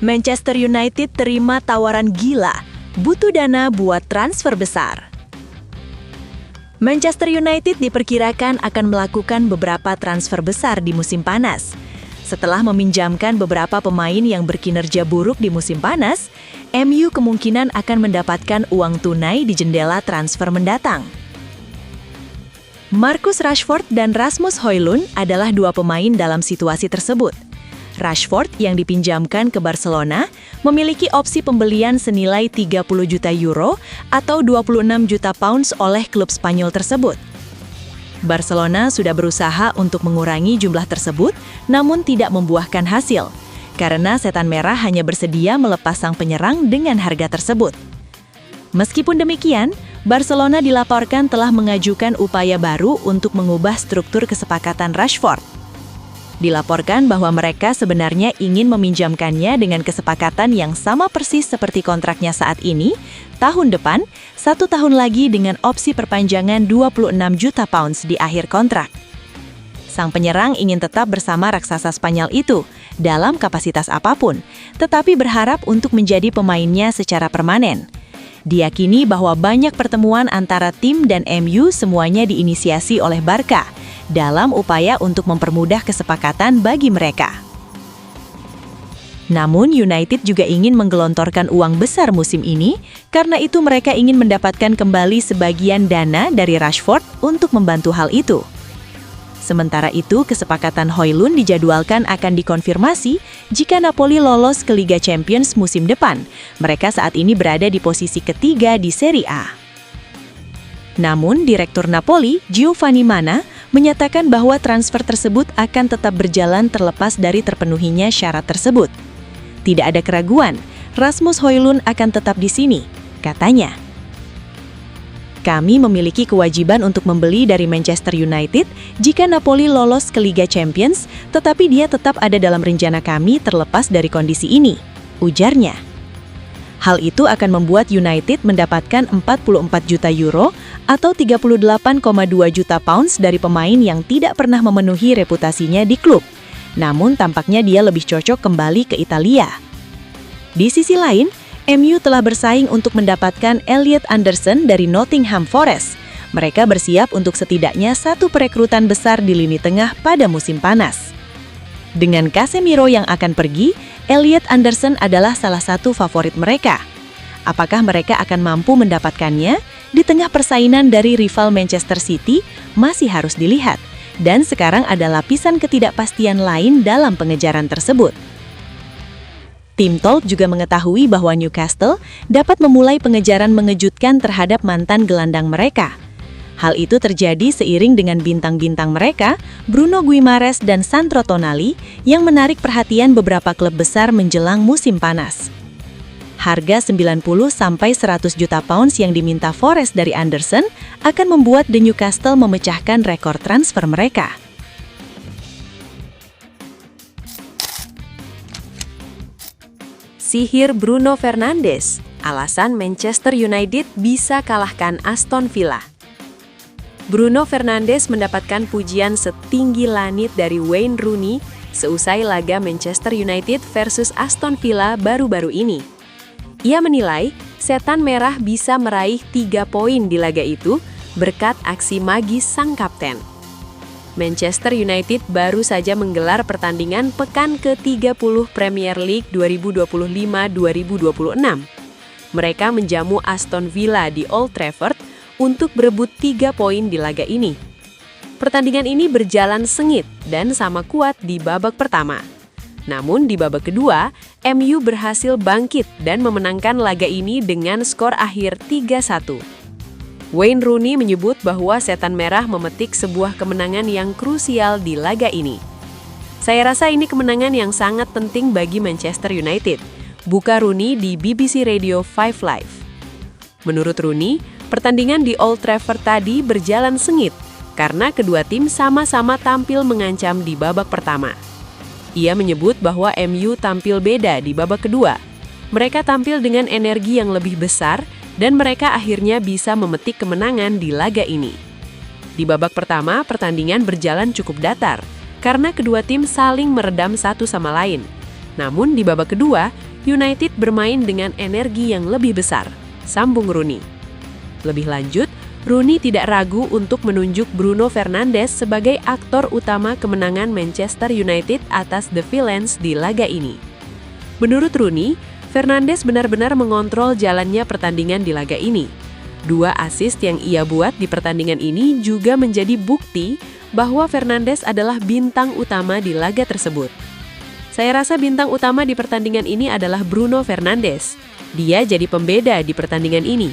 Manchester United terima tawaran gila, butuh dana buat transfer besar. Manchester United diperkirakan akan melakukan beberapa transfer besar di musim panas. Setelah meminjamkan beberapa pemain yang berkinerja buruk di musim panas, MU kemungkinan akan mendapatkan uang tunai di jendela transfer mendatang. Marcus Rashford dan Rasmus Højlund adalah dua pemain dalam situasi tersebut. Rashford yang dipinjamkan ke Barcelona memiliki opsi pembelian senilai 30 juta euro atau 26 juta pounds oleh klub Spanyol tersebut. Barcelona sudah berusaha untuk mengurangi jumlah tersebut, namun tidak membuahkan hasil, karena Setan Merah hanya bersedia melepas sang penyerang dengan harga tersebut. Meskipun demikian, Barcelona dilaporkan telah mengajukan upaya baru untuk mengubah struktur kesepakatan Rashford. Dilaporkan bahwa mereka sebenarnya ingin meminjamkannya dengan kesepakatan yang sama persis seperti kontraknya saat ini, tahun depan, 1 tahun lagi dengan opsi perpanjangan 26 juta pounds di akhir kontrak. Sang penyerang ingin tetap bersama raksasa Spanyol itu, dalam kapasitas apapun, tetapi berharap untuk menjadi pemainnya secara permanen. Diyakini bahwa banyak pertemuan antara tim dan MU semuanya diinisiasi oleh Barca, dalam upaya untuk mempermudah kesepakatan bagi mereka. Namun United juga ingin menggelontorkan uang besar musim ini, karena itu mereka ingin mendapatkan kembali sebagian dana dari Rashford untuk membantu hal itu. Sementara itu, kesepakatan Højlund dijadwalkan akan dikonfirmasi jika Napoli lolos ke Liga Champions musim depan. Mereka saat ini berada di posisi ketiga di Serie A. Namun, Direktur Napoli, Giovanni Manna, menyatakan bahwa transfer tersebut akan tetap berjalan terlepas dari terpenuhinya syarat tersebut. Tidak ada keraguan, Rasmus Højlund akan tetap di sini, katanya. Kami memiliki kewajiban untuk membeli dari Manchester United jika Napoli lolos ke Liga Champions, tetapi dia tetap ada dalam rencana kami terlepas dari kondisi ini, ujarnya. Hal itu akan membuat United mendapatkan 44 juta euro atau 38,2 juta pounds dari pemain yang tidak pernah memenuhi reputasinya di klub. Namun tampaknya dia lebih cocok kembali ke Italia. Di sisi lain, MU telah bersaing untuk mendapatkan Elliot Anderson dari Nottingham Forest. Mereka bersiap untuk setidaknya satu perekrutan besar di lini tengah pada musim panas. Dengan Casemiro yang akan pergi, Elliot Anderson adalah salah satu favorit mereka. Apakah mereka akan mampu mendapatkannya? Di tengah persaingan dari rival Manchester City masih harus dilihat, dan sekarang ada lapisan ketidakpastian lain dalam pengejaran tersebut. Tim Talk juga mengetahui bahwa Newcastle dapat memulai pengejaran mengejutkan terhadap mantan gelandang mereka. Hal itu terjadi seiring dengan bintang-bintang mereka, Bruno Guimaraes dan Sandro Tonali, yang menarik perhatian beberapa klub besar menjelang musim panas. Harga 90-100 juta pounds yang diminta Forest dari Anderson akan membuat The Newcastle memecahkan rekor transfer mereka. Sihir Bruno Fernandes, alasan Manchester United bisa kalahkan Aston Villa. Bruno Fernandes mendapatkan pujian setinggi langit dari Wayne Rooney seusai laga Manchester United versus Aston Villa baru-baru ini. Ia menilai Setan Merah bisa meraih 3 poin di laga itu berkat aksi magis sang kapten. Manchester United baru saja menggelar pertandingan pekan ke-30 Premier League 2025-2026. Mereka menjamu Aston Villa di Old Trafford untuk berebut 3 poin di laga ini. Pertandingan ini berjalan sengit dan sama kuat di babak pertama. Namun di babak kedua, MU berhasil bangkit dan memenangkan laga ini dengan skor akhir 3-1. Wayne Rooney menyebut bahwa Setan Merah memetik sebuah kemenangan yang krusial di laga ini. Saya rasa ini kemenangan yang sangat penting bagi Manchester United, buka Rooney di BBC Radio 5 Live. Menurut Rooney, pertandingan di Old Trafford tadi berjalan sengit karena kedua tim sama-sama tampil mengancam di babak pertama. Ia menyebut bahwa MU tampil beda di babak kedua. Mereka tampil dengan energi yang lebih besar dan mereka akhirnya bisa memetik kemenangan di laga ini. Di babak pertama, pertandingan berjalan cukup datar karena kedua tim saling meredam satu sama lain. Namun di babak kedua, United bermain dengan energi yang lebih besar, sambung Rooney. Lebih lanjut, Rooney tidak ragu untuk menunjuk Bruno Fernandes sebagai aktor utama kemenangan Manchester United atas The Villains di laga ini. Menurut Rooney, Fernandes benar-benar mengontrol jalannya pertandingan di laga ini. 2 assist yang ia buat di pertandingan ini juga menjadi bukti bahwa Fernandes adalah bintang utama di laga tersebut. Saya rasa bintang utama di pertandingan ini adalah Bruno Fernandes. Dia jadi pembeda di pertandingan ini.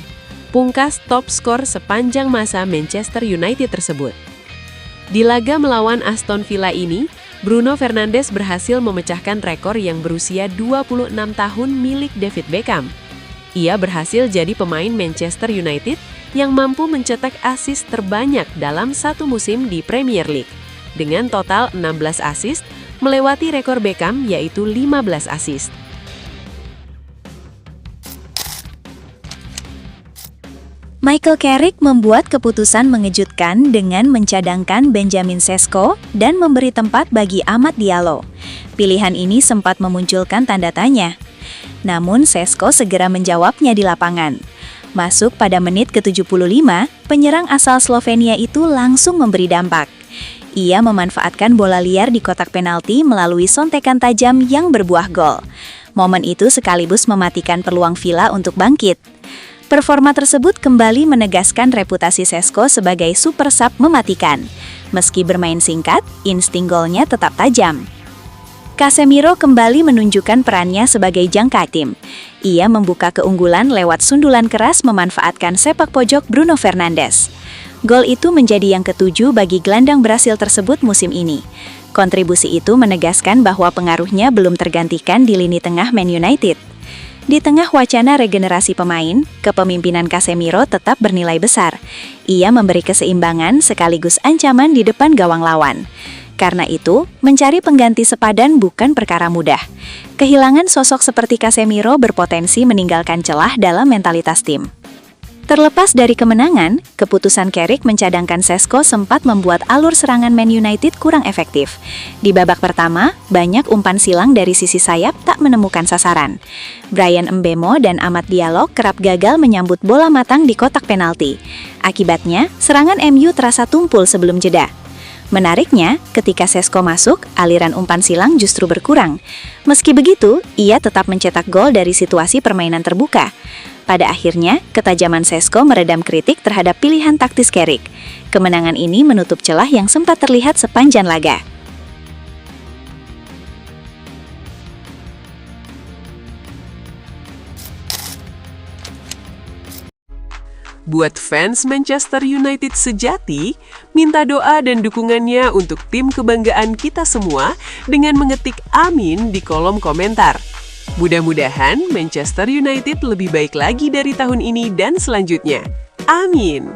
Pungkas top skor sepanjang masa Manchester United tersebut. Di laga melawan Aston Villa ini, Bruno Fernandes berhasil memecahkan rekor yang berusia 26 tahun milik David Beckham. Ia berhasil jadi pemain Manchester United yang mampu mencetak assist terbanyak dalam satu musim di Premier League, dengan total 16 assist, melewati rekor Beckham yaitu 15 assist. Michael Carrick membuat keputusan mengejutkan dengan mencadangkan Benjamin Sesko dan memberi tempat bagi Amad Diallo. Pilihan ini sempat memunculkan tanda tanya. Namun Sesko segera menjawabnya di lapangan. Masuk pada menit ke-75, penyerang asal Slovenia itu langsung memberi dampak. Ia memanfaatkan bola liar di kotak penalti melalui sontekan tajam yang berbuah gol. Momen itu sekaligus mematikan peluang Villa untuk bangkit. Performa tersebut kembali menegaskan reputasi Sesko sebagai super sub mematikan. Meski bermain singkat, insting golnya tetap tajam. Casemiro kembali menunjukkan perannya sebagai jangka tim. Ia membuka keunggulan lewat sundulan keras memanfaatkan sepak pojok Bruno Fernandes. Gol itu menjadi yang ke-7 bagi gelandang Brasil tersebut musim ini. Kontribusi itu menegaskan bahwa pengaruhnya belum tergantikan di lini tengah Man United. Di tengah wacana regenerasi pemain, kepemimpinan Casemiro tetap bernilai besar. Ia memberi keseimbangan sekaligus ancaman di depan gawang lawan. Karena itu, mencari pengganti sepadan bukan perkara mudah. Kehilangan sosok seperti Casemiro berpotensi meninggalkan celah dalam mentalitas tim. Terlepas dari kemenangan, keputusan Carrick mencadangkan Sesko sempat membuat alur serangan Man United kurang efektif. Di babak pertama, banyak umpan silang dari sisi sayap tak menemukan sasaran. Bryan Mbeumo dan Amad Diallo kerap gagal menyambut bola matang di kotak penalti. Akibatnya, serangan MU terasa tumpul sebelum jeda. Menariknya, ketika Sesko masuk, aliran umpan silang justru berkurang. Meski begitu, ia tetap mencetak gol dari situasi permainan terbuka. Pada akhirnya, ketajaman Sesko meredam kritik terhadap pilihan taktis Carrick. Kemenangan ini menutup celah yang sempat terlihat sepanjang laga. Buat fans Manchester United sejati, minta doa dan dukungannya untuk tim kebanggaan kita semua dengan mengetik amin di kolom komentar. Mudah-mudahan Manchester United lebih baik lagi dari tahun ini dan selanjutnya. Amin.